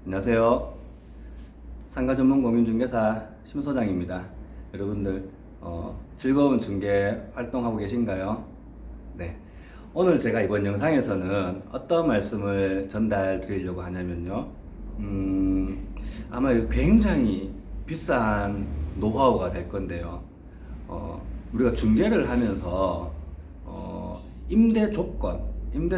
안녕하세요. 상가 전문 공인중개사 심소장입니다. 여러분들 즐거운 중개 활동하고 계신가요? 네. 오늘 제가 이번 영상에서는 어떤 말씀을 전달 드리려고 하냐면요. 아마 이거 굉장히 비싼 노하우가 될 건데요. 우리가 중개를 하면서 임대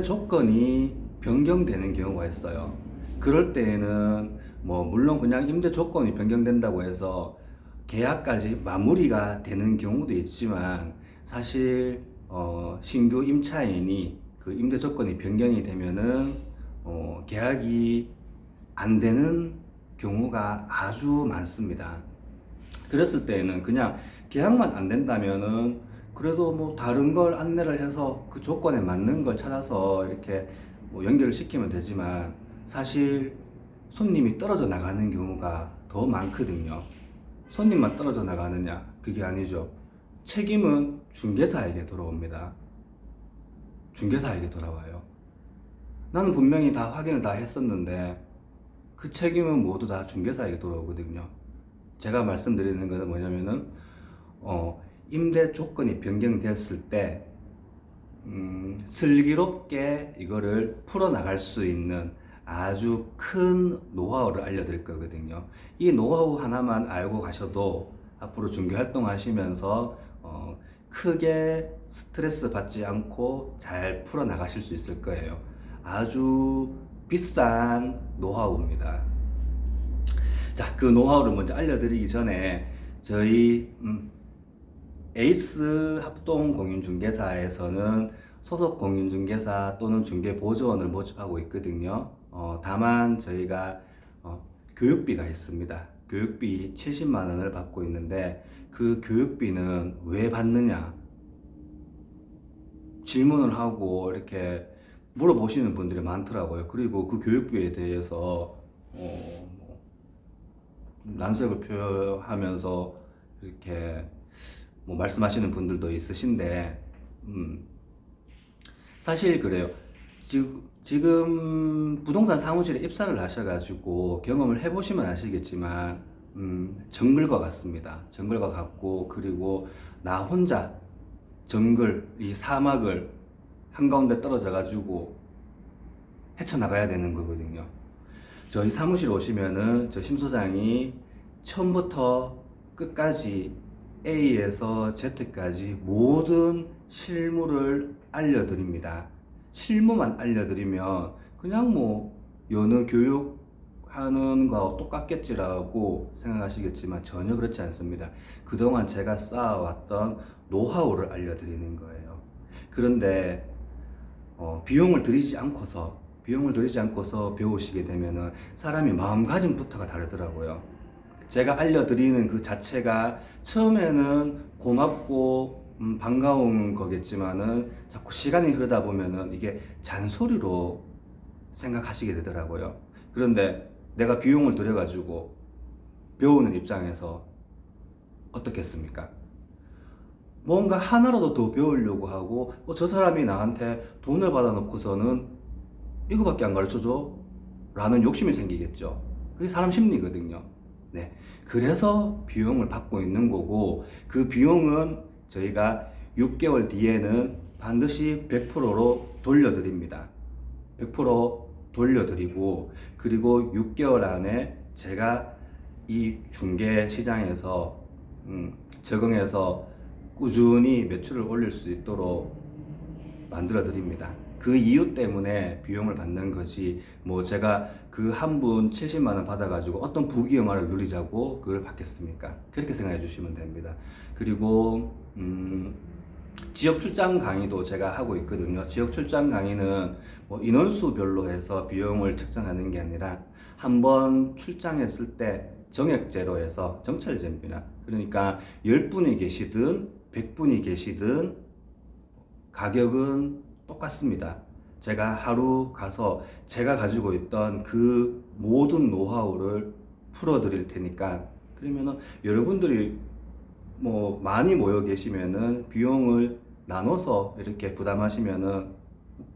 조건이 변경되는 경우가 있어요. 그럴 때에는 뭐 물론 그냥 임대 조건이 변경된다고 해서 계약까지 마무리가 되는 경우도 있지만 사실 신규 임차인이 그 임대 조건이 변경이 되면은 계약이 안 되는 경우가 아주 많습니다. 그랬을 때에는 그냥 계약만 안 된다면은 그래도 뭐 다른 걸 안내를 해서 그 조건에 맞는 걸 찾아서 이렇게 뭐 연결을 시키면 되지만 사실 손님이 떨어져 나가는 경우가 더 많거든요. 손님만 떨어져 나가느냐? 그게 아니죠. 책임은 중개사에게 돌아옵니다. 중개사에게 돌아와요. 나는 분명히 다 확인을 다 했었는데 그 책임은 모두 다 중개사에게 돌아오거든요. 제가 말씀드리는 것은 뭐냐면은 임대 조건이 변경되었을 때 슬기롭게 이거를 풀어나갈 수 있는 아주 큰 노하우를 알려드릴 거거든요. 이 노하우 하나만 알고 가셔도 앞으로 중개 활동하시면서 크게 스트레스 받지 않고 잘 풀어나가실 수 있을 거예요. 아주 비싼 노하우입니다. 자, 그 노하우를 먼저 알려드리기 전에 저희 에이스 합동 공인중개사에서는 소속 공인중개사 또는 중개보조원을 모집하고 있거든요. 다만 저희가 교육비가 있습니다. 교육비 70만 원을 받고 있는데 그 교육비는 왜 받느냐 질문을 하고 이렇게 물어보시는 분들이 많더라고요. 그리고 그 교육비에 대해서 난색을 표하면서 이렇게 뭐 말씀하시는 분들도 있으신데, 사실 그래요. 지금 부동산 사무실에 입사를 하셔가지고 경험을 해보시면 아시겠지만, 정글과 같습니다. 정글과 같고, 그리고 나 혼자 이 사막을 한가운데 떨어져가지고 헤쳐나가야 되는 거거든요. 저희 사무실 오시면은 저 심소장이 처음부터 끝까지 A에서 Z까지 모든 실무를 알려드립니다. 실무만 알려드리면 그냥 뭐 연어 교육하는 거 똑같겠지라고 생각하시겠지만 전혀 그렇지 않습니다. 그동안 제가 쌓아왔던 노하우를 알려드리는 거예요. 그런데 비용을 들이지 않고서 배우시게 되면은 사람이 마음가짐부터가 다르더라고요. 제가 알려드리는 그 자체가 처음에는 고맙고 반가운 거겠지만은 자꾸 시간이 흐르다 보면은 이게 잔소리로 생각하시게 되더라고요. 그런데 내가 비용을 들여가지고 배우는 입장에서 어떻겠습니까? 뭔가 하나라도 더 배우려고 하고 저 사람이 나한테 돈을 받아놓고서는 이거밖에 안 가르쳐줘? 라는 욕심이 생기겠죠. 그게 사람 심리거든요. 네. 그래서 비용을 받고 있는 거고, 그 비용은 저희가 6개월 뒤에는 반드시 100%로 돌려드립니다. 100% 돌려드리고, 그리고 6개월 안에 제가 이 중개 시장에서 적응해서 꾸준히 매출을 올릴 수 있도록 만들어 드립니다. 그 이유 때문에 비용을 받는 것이 뭐 제가 그 한 분 70만 원 받아가지고 어떤 부귀영화를 누리자고 그걸 받겠습니까? 그렇게 생각해 주시면 됩니다. 그리고 지역 출장 강의도 제가 하고 있거든요. 지역 출장 강의는 뭐 인원수별로 해서 비용을 책정하는 게 아니라 한번 출장했을 때 정액제로 해서 정찰제입니다. 그러니까 10분이 계시든 100분이 계시든 가격은 똑같습니다. 제가 하루 가서 제가 가지고 있던 그 모든 노하우를 풀어드릴 테니까, 그러면은 여러분들이 뭐 많이 모여 계시면은 비용을 나눠서 이렇게 부담하시면은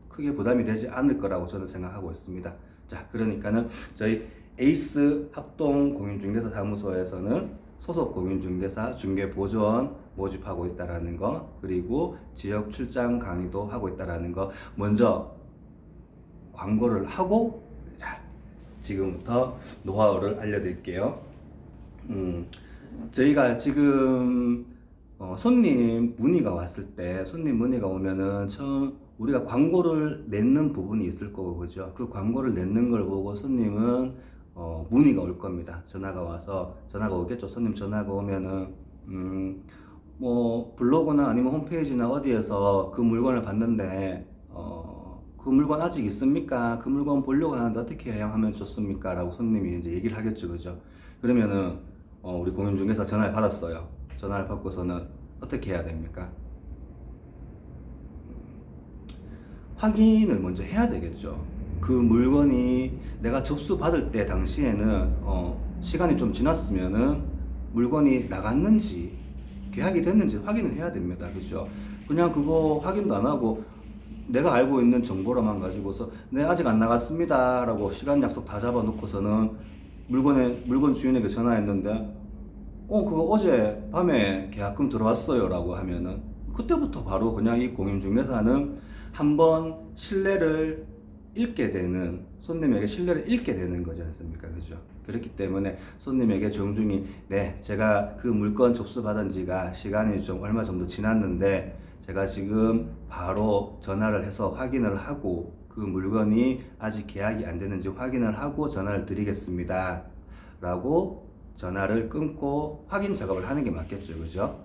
크게 부담이 되지 않을 거라고 저는 생각하고 있습니다. 자, 그러니까는 저희 에이스 합동 공인중개사 사무소에서는 소속 공인중개사 중개보조원 모집하고 있다라는 거, 그리고 지역 출장 강의도 하고 있다라는 거 먼저 광고를 하고, 자, 지금부터 노하우를 알려드릴게요. 저희가 지금 손님 문의가 왔을 때, 손님 문의가 오면은 처음 우리가 광고를 내는 부분이 있을 거고, 그죠? 그 광고를 내는 걸 보고 손님은 문의가 올 겁니다. 전화가 오겠죠. 손님 전화가 오면은 뭐 블로그나 아니면 홈페이지나 어디에서 그 물건을 봤는데 그 물건 아직 있습니까? 그 물건 보려고 하는데 어떻게 해야 하면 좋습니까? 라고 손님이 이제 얘기를 하겠죠, 그죠? 그러면은 우리 공인중개사 전화를 받았어요. 전화를 받고서는 어떻게 해야 됩니까? 확인을 먼저 해야 되겠죠. 그 물건이 내가 접수 받을 때 당시에는 시간이 좀 지났으면은 물건이 나갔는지 계약이 됐는지 확인을 해야 됩니다. 그죠? 그냥 그거 확인도 안 하고 내가 알고 있는 정보로만 가지고서 네 아직 안 나갔습니다 라고 시간 약속 다 잡아 놓고서는 물건 주인에게 전화했는데 그거 어제 밤에 계약금 들어왔어요 라고 하면은 그때부터 바로 그냥 이 공인중개사는 한번 신뢰를 잃게 되는, 손님에게 신뢰를 잃게 되는 거지 않습니까? 그죠? 그렇기 때문에 손님에게 정중히 네 제가 그 물건 접수 받은 지가 시간이 좀 얼마 정도 지났는데 제가 지금 바로 전화를 해서 확인을 하고 그 물건이 아직 계약이 안 됐는지 확인을 하고 전화를 드리겠습니다 라고 전화를 끊고 확인 작업을 하는 게 맞겠죠, 그죠?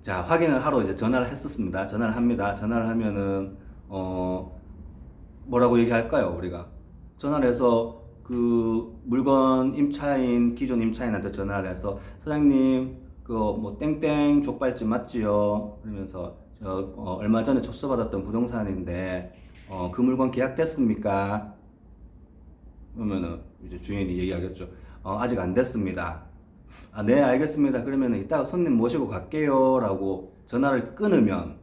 자, 확인을 하러 이제 전화를 했었습니다. 전화를 합니다. 전화를 하면은 뭐라고 얘기할까요, 우리가? 전화를 해서 그 물건 임차인, 기존 임차인한테 전화를 해서 사장님 그 뭐 땡땡 족발집 맞지요? 그러면서 저 얼마 전에 접수받았던 부동산인데 그 물건 계약됐습니까? 그러면은 이제 주인이 얘기하겠죠. 아직 안 됐습니다. 아, 네, 알겠습니다. 그러면 이따가 손님 모시고 갈게요 라고 전화를 끊으면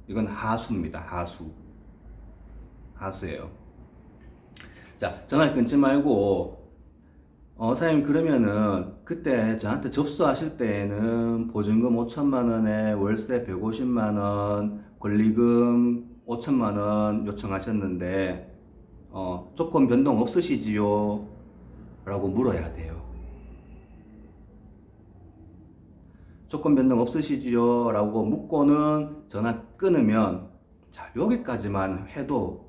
이건 하수입니다. 하수예요. 자, 전화를 끊지 말고 사장님 그러면은 그때 저한테 접수하실 때에는 보증금 5천만 원에 월세 150만 원, 권리금 5천만 원 요청하셨는데 조건 변동 없으시지요? 라고 물어야 돼요. 조건 변동 없으시지요? 라고 묻고는 전화 끊으면, 자, 여기까지만 해도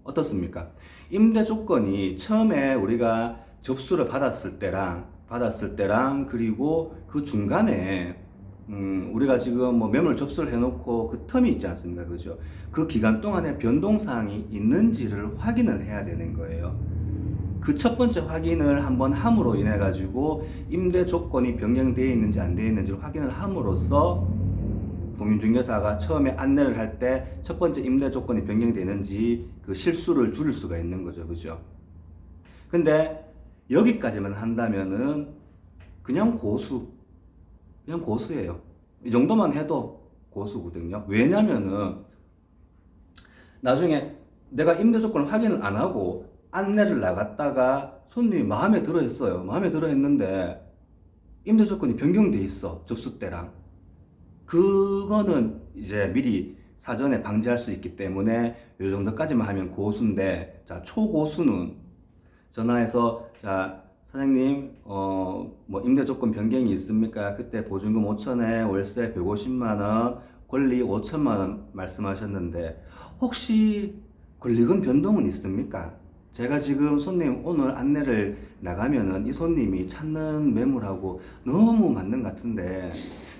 어떻습니까? 임대 조건이 처음에 우리가 접수를 받았을 때랑 그리고 그 중간에 우리가 지금 뭐 매물 접수를 해놓고 그 텀이 있지 않습니까? 그죠? 그 기간 동안에 변동사항이 있는지를 확인을 해야 되는 거예요. 그 첫 번째 확인을 한번 함으로 인해 가지고 임대 조건이 변경되어 있는지 안 되어 있는지를 확인을 함으로써 공인중개사가 처음에 안내를 할 때 첫 번째 임대 조건이 변경되는지 그 실수를 줄일 수가 있는 거죠, 그죠? 근데 여기까지만 한다면은 그냥 고수예요. 이 정도만 해도 고수거든요. 왜냐면은 나중에 내가 임대 조건을 확인을 안 하고 안내를 나갔다가 손님이 마음에 들어 했어요. 마음에 들어 했는데 임대 조건이 변경돼 있어. 접수 때랑. 그거는 이제 미리 사전에 방지할 수 있기 때문에 이 정도까지만 하면 고수인데, 자, 초고수는 전화해서 자, 사장님 뭐 임대 조건 변경이 있습니까? 그때 보증금 5천에 월세 150만 원, 권리 5천만 원 말씀하셨는데 혹시 권리금 변동은 있습니까? 제가 지금 손님 오늘 안내를 나가면은 이 손님이 찾는 매물하고 너무 맞는 것 같은데,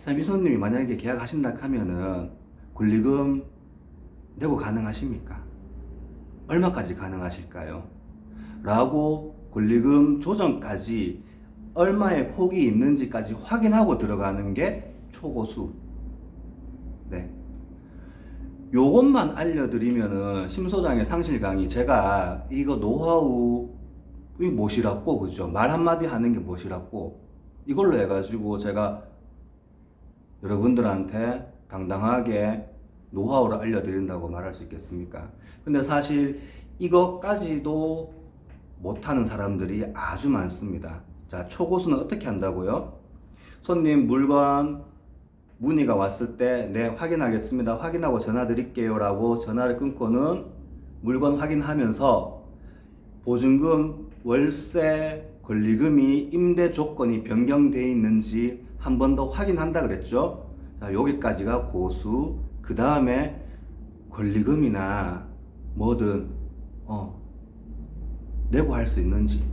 이 손님이 만약에 계약하신다 하면은 권리금 내고 가능하십니까? 얼마까지 가능하실까요? 라고 권리금 조정까지 얼마의 폭이 있는지까지 확인하고 들어가는 게 초고수. 네. 요것만 알려드리면은 심소장의 상실 강의, 제가 이거 노하우 이 못이랐고, 그죠? 말 한마디 하는 게 못이랐고, 이걸로 해가지고 제가 여러분들한테 당당하게 노하우를 알려드린다고 말할 수 있겠습니까? 근데 사실 이것까지도 못하는 사람들이 아주 많습니다. 자, 초고수는 어떻게 한다고요? 손님 물건 문의가 왔을 때 네, 확인하겠습니다. 확인하고 전화 드릴게요 라고 전화를 끊고는 물건 확인하면서 보증금, 월세, 권리금이 임대 조건이 변경되어 있는지 한 번 더 확인한다 그랬죠. 자, 여기까지가 고수. 그 다음에 권리금이나 뭐든 내고 할 수 있는지,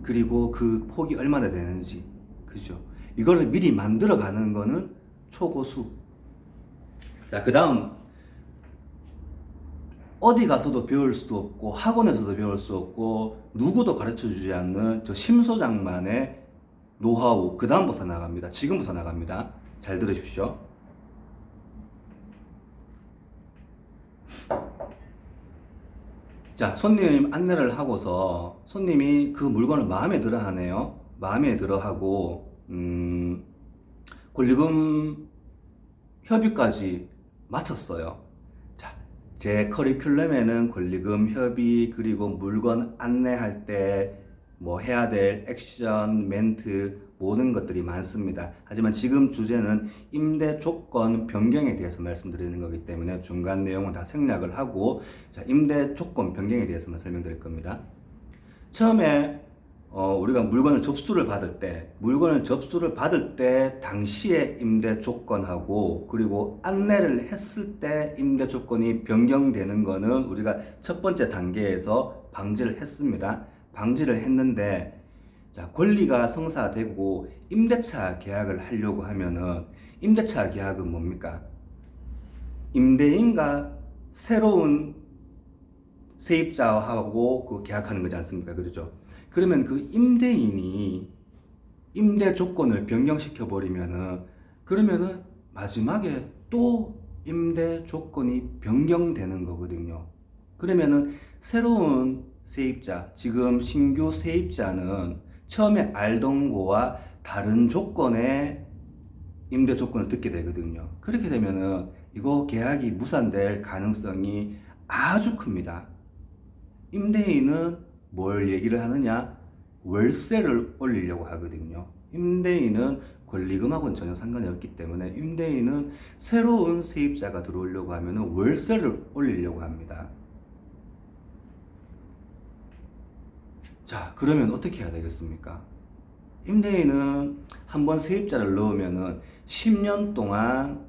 그리고 그 폭이 얼마나 되는지, 그죠? 이거를 미리 만들어 가는 거는 초고수. 자, 그 다음 어디 가서도 배울 수도 없고 학원에서도 배울 수 없고 누구도 가르쳐 주지 않는 저 심소장만의 노하우. 그 다음부터 나갑니다. 지금부터 나갑니다. 잘 들으십시오. 자, 손님 안내를 하고서 손님이 그 물건을 마음에 들어 하네요. 마음에 들어 하고 권리금 협의까지 마쳤어요. 자, 제 커리큘럼에는 권리금 협의 그리고 물건 안내할 때 뭐 해야 될 액션, 멘트 모든 것들이 많습니다. 하지만 지금 주제는 임대 조건 변경에 대해서 말씀드리는 거기 때문에 중간 내용은 다 생략을 하고, 자, 임대 조건 변경에 대해서만 설명드릴 겁니다. 처음에 우리가 물건을 접수를 받을 때 당시의 임대 조건하고 그리고 안내를 했을 때 임대 조건이 변경되는 거는 우리가 첫 번째 단계에서 방지를 했습니다. 방지를 했는데, 자, 권리가 성사되고 임대차 계약을 하려고 하면은 임대차 계약은 뭡니까? 임대인과 새로운 세입자하고 그 계약하는 거지 않습니까? 그렇죠? 그러면 그 임대인이 임대 조건을 변경시켜 버리면은 그러면은 마지막에 또 임대 조건이 변경되는 거거든요. 그러면은 새로운 세입자, 지금 신규 세입자는 처음에 알던 거와 다른 조건의 임대 조건을 듣게 되거든요. 그렇게 되면은 이거 계약이 무산될 가능성이 아주 큽니다. 임대인은 뭘 얘기를 하느냐? 월세를 올리려고 하거든요. 임대인은 권리금하고는 전혀 상관이 없기 때문에 임대인은 새로운 세입자가 들어오려고 하면 월세를 올리려고 합니다. 자, 그러면 어떻게 해야 되겠습니까? 임대인은 한번 세입자를 넣으면은 10년 동안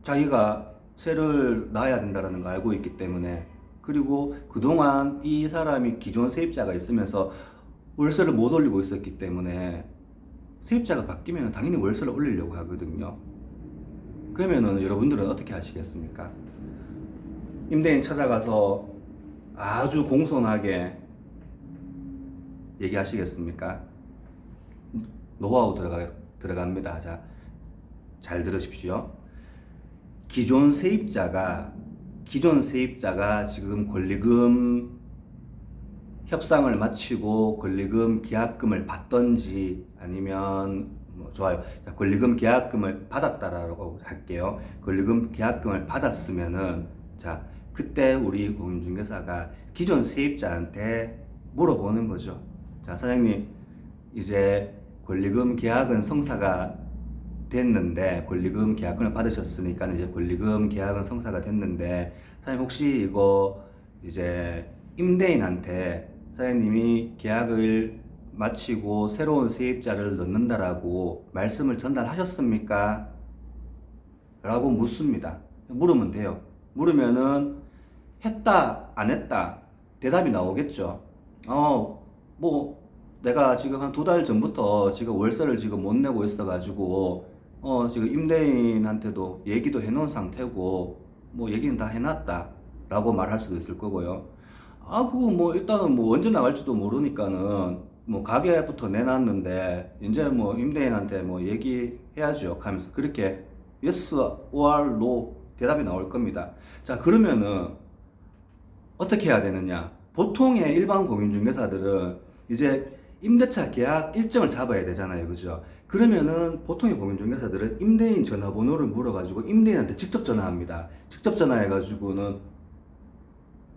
자기가 세를 놔야 된다는 걸 알고 있기 때문에, 그리고 그동안 이 사람이 기존 세입자가 있으면서 월세를 못 올리고 있었기 때문에 세입자가 바뀌면 당연히 월세를 올리려고 하거든요. 그러면은 여러분들은 어떻게 하시겠습니까? 임대인 찾아가서 아주 공손하게 얘기하시겠습니까? 노하우 들어갑니다. 자, 잘 들으십시오. 기존 세입자가 지금 권리금 협상을 마치고 권리금 계약금을 받던지 아니면 좋아요. 자, 권리금 계약금을 받았다라고 할게요. 권리금 계약금을 받았으면은, 자, 그때 우리 공인중개사가 기존 세입자한테 물어보는 거죠. 자, 사장님, 이제 권리금 계약은 성사가 됐는데, 권리금 계약금을 받으셨으니까 이제 권리금 계약은 성사가 됐는데, 사장님 혹시 이거 이제 임대인한테 사장님이 계약을 마치고 새로운 세입자를 넣는다라고 말씀을 전달하셨습니까? 라고 묻습니다. 물으면 돼요. 물으면은 했다, 안 했다, 대답이 나오겠죠. 뭐, 내가 지금 한 2달 전부터 지금 월세를 지금 못 내고 있어가지고, 지금 임대인한테도 얘기도 해놓은 상태고, 뭐, 얘기는 다 해놨다. 라고 말할 수도 있을 거고요. 그거 뭐, 일단은 뭐, 언제 나갈지도 모르니까는, 뭐, 가게부터 내놨는데, 이제 뭐, 임대인한테 뭐, 얘기해야죠. 하면서, 그렇게, yes or no 대답이 나올 겁니다. 자, 그러면은, 어떻게 해야 되느냐? 보통의 일반 공인중개사들은 이제 임대차 계약 일정을 잡아야 되잖아요. 그죠? 그러면은 보통의 공인중개사들은 임대인 전화번호를 물어가지고 임대인한테 직접 전화합니다. 직접 전화해가지고는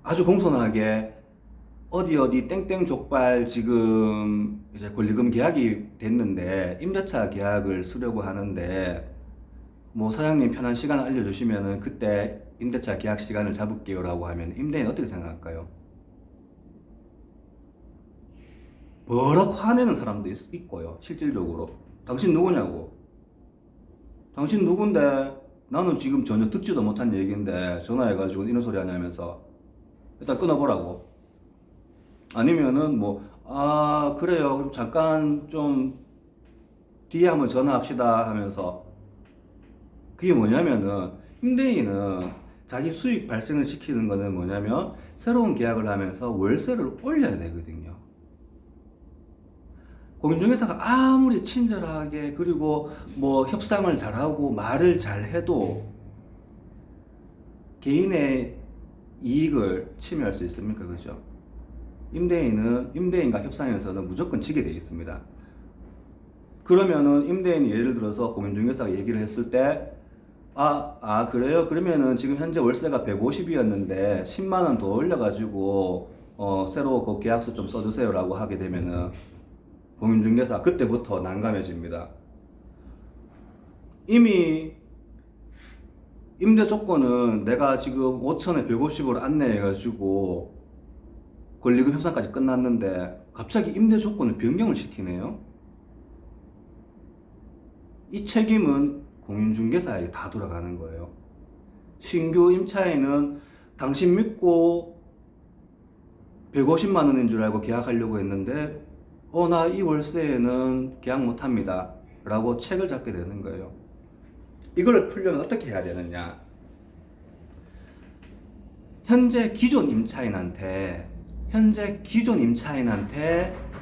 아주 공손하게 어디 어디 땡땡 족발 지금 이제 권리금 계약이 됐는데 임대차 계약을 쓰려고 하는데 뭐 사장님 편한 시간을 알려주시면은 그때 임대차 계약 시간을 잡을게요라고 하면 임대인 어떻게 생각할까요? 뭐라고 화내는 사람도 있고요. 실질적으로 당신 누구냐고, 당신 누군데, 나는 지금 전혀 듣지도 못한 얘기인데 전화해가지고 이런 소리 하냐면서 일단 끊어보라고. 아니면은 뭐 아 그래요 그럼 잠깐 좀 뒤에 한번 전화합시다 하면서, 그게 뭐냐면은 임대인은 자기 수익 발생을 시키는 거는 뭐냐면 새로운 계약을 하면서 월세를 올려야 되거든요. 공인중개사가 아무리 친절하게 그리고 뭐 협상을 잘하고 말을 잘해도 개인의 이익을 침해할 수 있습니까? 그죠? 임대인은 임대인과 협상에서는 무조건 지게 되어 있습니다. 그러면은 임대인이 예를 들어서 공인중개사가 얘기를 했을 때 그래요? 그러면은 지금 현재 월세가 150이었는데 10만 원 더 올려가지고 새로 그 계약서 좀 써주세요라고 하게 되면은 공인중개사 그때부터 난감해집니다. 이미 임대 조건은 내가 지금 5천에 150으로 안내해가지고 권리금 협상까지 끝났는데 갑자기 임대 조건을 변경을 시키네요. 이 책임은 공인중개사에게 다 돌아가는 거예요. 신규 임차인은 당신 믿고 150만 원인 줄 알고 계약하려고 했는데 나 이 월세에는 계약 못합니다 라고 책을 잡게 되는 거예요. 이걸 풀려면 어떻게 해야 되느냐, 현재 기존 임차인한테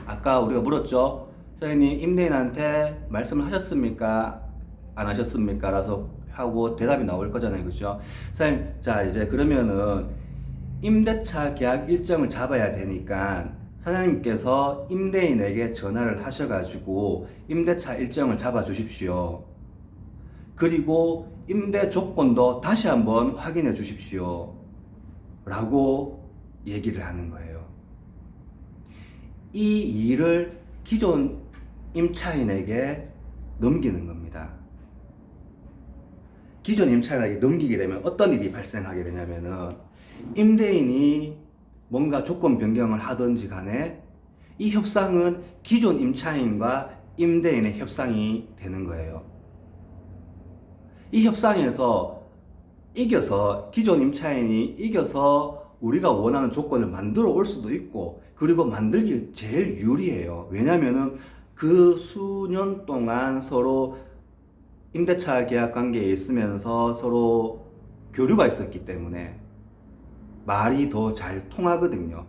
아까 우리가 물었죠. 사장님 임대인한테 말씀을 하셨습니까? 안 하셨습니까? 라서 하고 대답이 나올 거잖아요. 그죠? 사장님, 자 이제 그러면은 임대차 계약 일정을 잡아야 되니까 사장님께서 임대인에게 전화를 하셔가지고 임대차 일정을 잡아 주십시오. 그리고 임대 조건도 다시 한번 확인해 주십시오 라고 얘기를 하는 거예요. 이 일을 기존 임차인에게 넘기는 겁니다. 기존 임차인에게 넘기게 되면 어떤 일이 발생하게 되냐면은 임대인이 뭔가 조건 변경을 하든지 간에 이 협상은 기존 임차인과 임대인의 협상이 되는 거예요. 이 협상에서 기존 임차인이 이겨서 우리가 원하는 조건을 만들어 올 수도 있고, 그리고 만들기 제일 유리해요. 왜냐면은 그 수년 동안 서로 임대차 계약 관계에 있으면서 서로 교류가 있었기 때문에 말이 더 잘 통하거든요.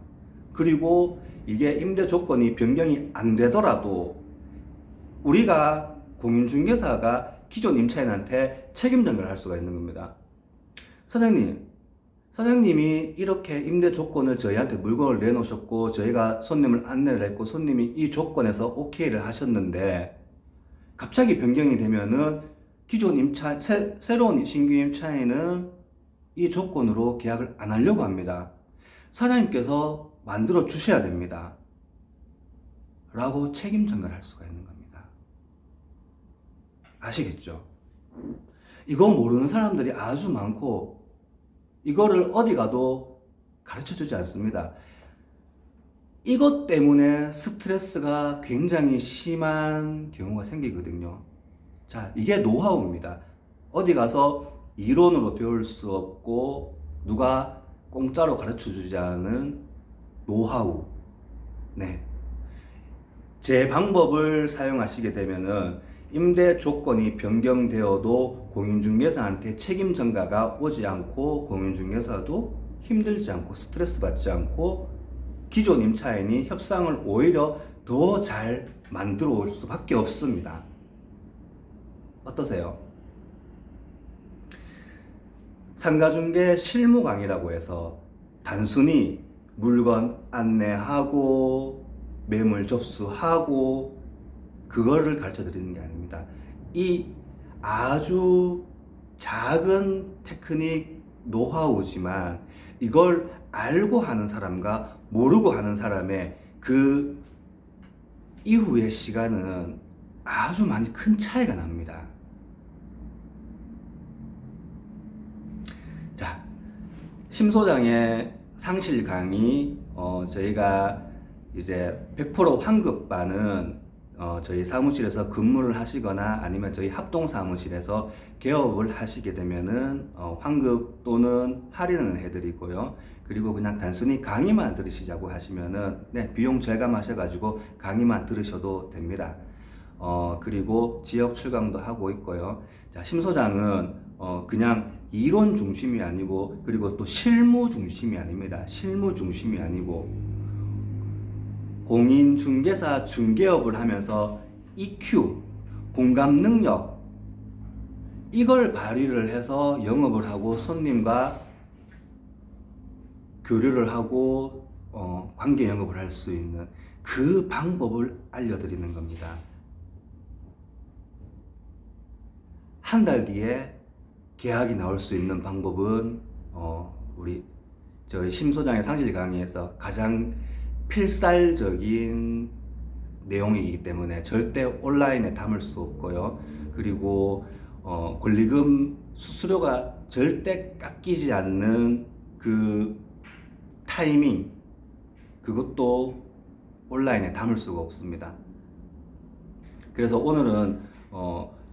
그리고 이게 임대 조건이 변경이 안 되더라도 우리가 공인중개사가 기존 임차인한테 책임 전가를 할 수가 있는 겁니다. 사장님이 이렇게 임대 조건을 저희한테 물건을 내놓으셨고 저희가 손님을 안내를 했고 손님이 이 조건에서 오케이를 하셨는데 갑자기 변경이 되면은 새로운 신규 임차인은 이 조건으로 계약을 안 하려고 합니다. 사장님께서 만들어 주셔야 됩니다 라고 책임 전가를 할 수가 있는 겁니다. 아시겠죠? 이거 모르는 사람들이 아주 많고 이거를 어디 가도 가르쳐 주지 않습니다. 이것 때문에 스트레스가 굉장히 심한 경우가 생기거든요. 자, 이게 노하우입니다. 어디 가서 이론으로 배울 수 없고 누가 공짜로 가르쳐 주지 않은 노하우. 네. 제 방법을 사용하시게 되면은 임대 조건이 변경되어도 공인중개사한테 책임 전가가 오지 않고 공인중개사도 힘들지 않고 스트레스 받지 않고 기존 임차인이 협상을 오히려 더 잘 만들어 올 수밖에 없습니다. 어떠세요? 상가중개 실무 강의라고 해서 단순히 물건 안내하고 매물 접수하고 그거를 가르쳐 드리는 게 아닙니다. 이 아주 작은 테크닉 노하우지만 이걸 알고 하는 사람과 모르고 하는 사람의 그 이후의 시간은 아주 많이 큰 차이가 납니다. 자, 심 소장의 상실 강의 저희가 이제 100% 환급반은 저희 사무실에서 근무를 하시거나 아니면 저희 합동 사무실에서 개업을 하시게 되면은 환급 또는 할인을 해드리고요. 그리고 그냥 단순히 강의만 들으시자고 하시면은 네, 비용 절감하셔가지고 강의만 들으셔도 됩니다. 그리고 지역 출강도 하고 있고요. 자, 심 소장은 그냥 이론 중심이 아니고 그리고 또 실무 중심이 아닙니다. 실무 중심이 아니고 공인중개사 중개업을 하면서 EQ, 공감 능력 이걸 발휘를 해서 영업을 하고 손님과 교류를 하고 관계 영업을 할 수 있는 그 방법을 알려드리는 겁니다. 한 달 뒤에 계약이 나올 수 있는 방법은 우리 저희 심 소장의 상실 강의에서 가장 필살적인 내용이기 때문에 절대 온라인에 담을 수 없고요. 그리고 권리금 수수료가 절대 깎이지 않는 그 타이밍 그것도 온라인에 담을 수가 없습니다. 그래서 오늘은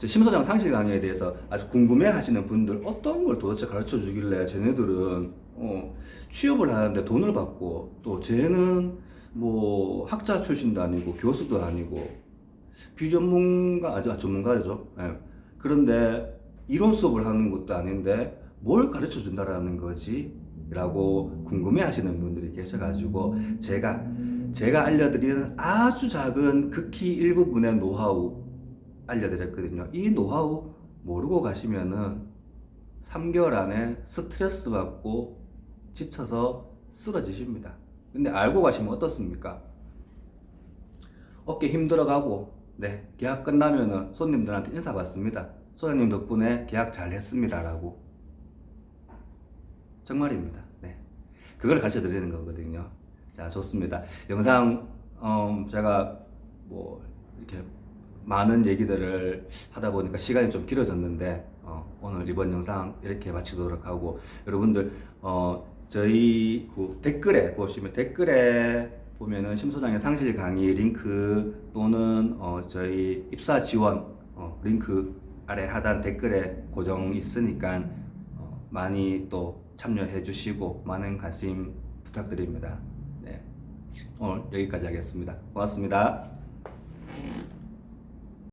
심 소장 상실 강의에 대해서 아주 궁금해 하시는 분들 어떤 걸 도대체 가르쳐 주길래 쟤네들은 취업을 하는데 돈을 받고 또 쟤는 뭐 학자 출신도 아니고 교수도 아니고 비전문가 아주 전문가죠. 예. 그런데 이론 수업을 하는 것도 아닌데 뭘 가르쳐 준다라는 거지? 라고 궁금해 하시는 분들이 계셔가지고 제가 알려드리는 아주 작은 극히 일부분의 노하우 알려드렸거든요. 이 노하우 모르고 가시면은 3개월 안에 스트레스 받고 지쳐서 쓰러지십니다. 근데 알고 가시면 어떻습니까? 어깨 힘들어가고 네, 계약 끝나면은 손님들한테 인사 받습니다. 소장님 덕분에 계약 잘 했습니다 라고. 정말입니다. 네, 그걸 가르쳐 드리는 거거든요. 자, 좋습니다. 영상 제가 뭐 이렇게 많은 얘기들을 하다 보니까 시간이 좀 길어졌는데 오늘 이번 영상 이렇게 마치도록 하고, 여러분들 저희 그 댓글에 보면은 심 소장의 상실 강의 링크 또는 저희 입사 지원 링크 아래 하단 댓글에 고정 있으니까 많이 또 참여해 주시고 많은 관심 부탁드립니다. 네, 오늘 여기까지 하겠습니다. 고맙습니다.